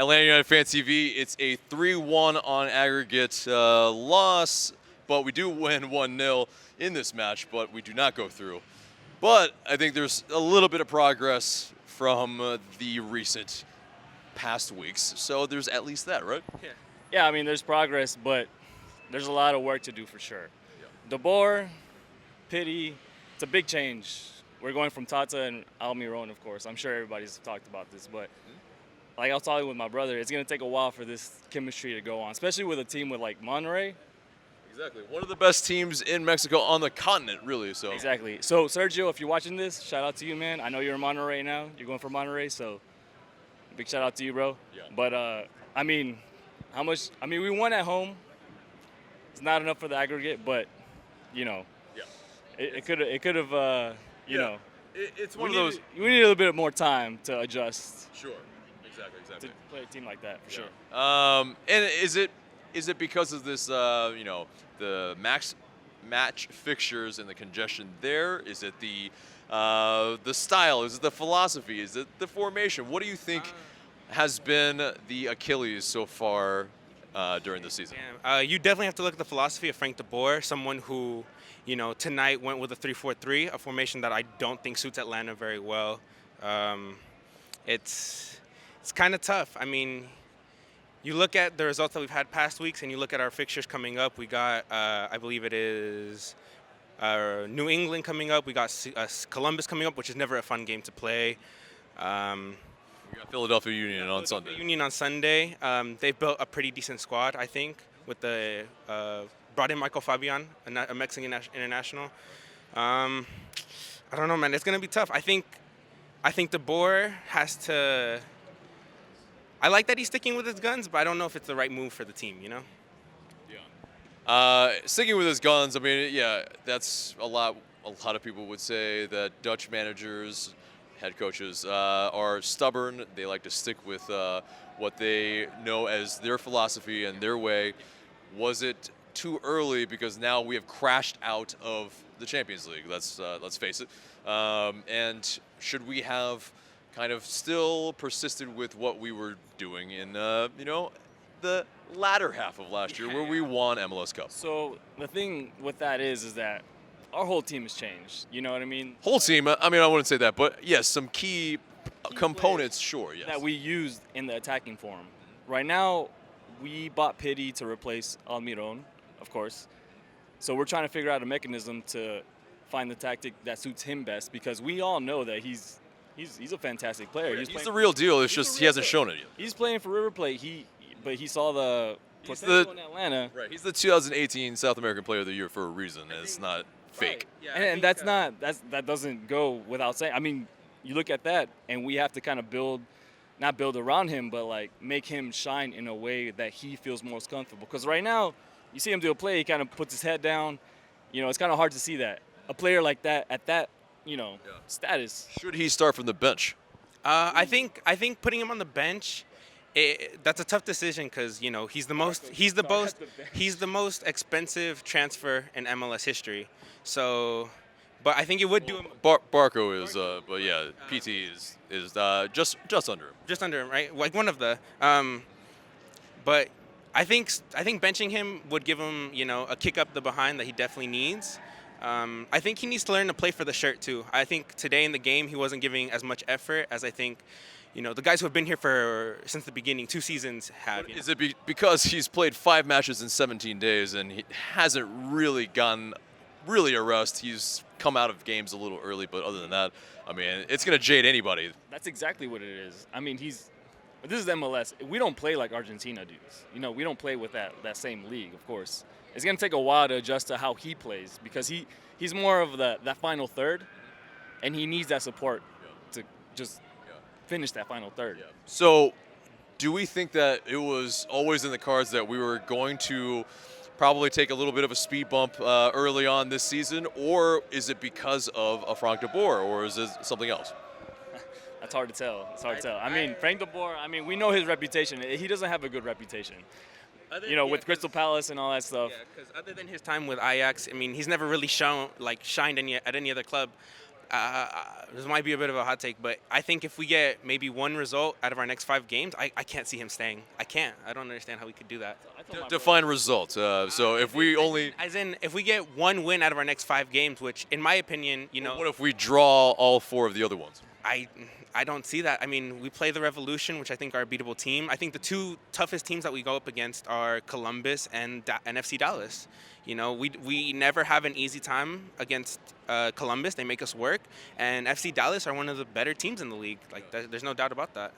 Atlanta United Fan TV. It's a 3-1 on aggregate loss, but we do win 1-0 in this match, but we do not go through. But I think there's a little bit of progress from the recent past weeks, so there's at least that, right? Yeah, I mean, there's progress, but there's a lot of work to do for sure. Yeah. DeBoer, Pity, it's a big change. We're going from Tata and Almiron, of course. I'm sure everybody's talked about this, but like I was talking with my brother, it's going to take a while for this chemistry to go on, especially with a team with like Monterrey. Exactly. One of the best teams in Mexico on the continent, really. So exactly. So, Sergio, if you're watching this, shout out to you, man. I know you're in Monterrey now. You're going for Monterrey, so big shout out to you, bro. Yeah. But, I mean, how much – I mean, we won at home. It's not enough for the aggregate, but, you know, it could have, you know. It's one of those – we need a little bit more time to adjust. Sure. Exactly. To play a team like that, for sure. And is it because of this, you know, the match fixtures and the congestion there? Is it the style? Is it the philosophy? Is it the formation? What do you think has been the Achilles so far during the season? You definitely have to look at the philosophy of Frank DeBoer, someone who, you know, tonight went with a 3-4-3, a formation that I don't think suits Atlanta very well. It's kind of tough. I mean, you look at the results that we've had past weeks and you look at our fixtures coming up. We got, I believe it is New England coming up. We got Columbus coming up, which is never a fun game to play. We got Philadelphia Union on Sunday. Union on Sunday. They've built a pretty decent squad, I think, with the brought in Michael Fabian, a Mexican international. I don't know, man. It's going to be tough. I think DeBoer has to – I like that he's sticking with his guns, but I don't know if it's the right move for the team, you know? Yeah. Sticking with his guns, I mean, yeah, that's a lot of people would say that Dutch managers, head coaches, are stubborn. They like to stick with what they know as their philosophy and their way. Was it too early because now we have crashed out of the Champions League? Let's face it. And should we have kind of still persisted with what we were doing in, you know, the latter half of last year where we won MLS Cup? So the thing with that is that our whole team has changed. You know what I mean? Whole team, I mean, I wouldn't say that, but yes, some key components, sure, yes. That we used in the attacking form. Right now, we bought Pity to replace Almiron, of course. So we're trying to figure out a mechanism to find the tactic that suits him best because we all know that he's a fantastic player. He's the real deal. It's just he hasn't shown it yet. He's playing for River Plate. But he saw the potential in Atlanta. Right. He's the 2018 South American Player of the Year for a reason. And it's not fake. Right. Yeah, and that doesn't go without saying. I mean, you look at that, and we have to kind of not build around him, but like make him shine in a way that he feels most comfortable. Because right now, you see him do a play, he kind of puts his head down. You know, it's kind of hard to see that a player like that at that, you know, status. Should he start from the bench? I think putting him on the bench, that's a tough decision because, you know, he's the most expensive transfer in MLS history. So, but I think it would do him. Barco is, but yeah, PT is just under him. Just under him, right? Like one of the. But I think benching him would give him, you know, a kick up the behind that he definitely needs. I think he needs to learn to play for the shirt too. I think today in the game he wasn't giving as much effort as I think, you know, the guys who have been here since the beginning, 2 seasons have. Is it because he's played 5 matches in 17 days and he hasn't really gotten a rest? He's come out of games a little early, but other than that, I mean, it's going to jade anybody. That's exactly what it is. I mean, this is MLS. We don't play like Argentina does. You know, we don't play with that same league, of course. It's going to take a while to adjust to how he plays because he's more of that final third, and he needs that support to just finish that final third. Yeah. So do we think that it was always in the cards that we were going to probably take a little bit of a speed bump early on this season, or is it because of Frank DeBoer, or is it something else? That's hard to tell. It's hard to tell. I mean, Frank DeBoer, I mean, we know his reputation. He doesn't have a good reputation. With Crystal Palace and all that stuff. Yeah, because other than his time with Ajax, I mean, he's never really shined at any other club. This might be a bit of a hot take, but I think if we get maybe one result out of our next 5 games, I can't see him staying. I can't. I don't understand how we could do that. Define results. So if we only, As in, if we get one win out of our next 5 games, which in my opinion, what if we draw all 4 of the other ones? I don't see that. I mean, we play the Revolution, which I think are a beatable team. I think the 2 toughest teams that we go up against are Columbus and FC Dallas. We never have an easy time against Columbus. They make us work. And FC Dallas are one of the better teams in the league. Like, there's no doubt about that.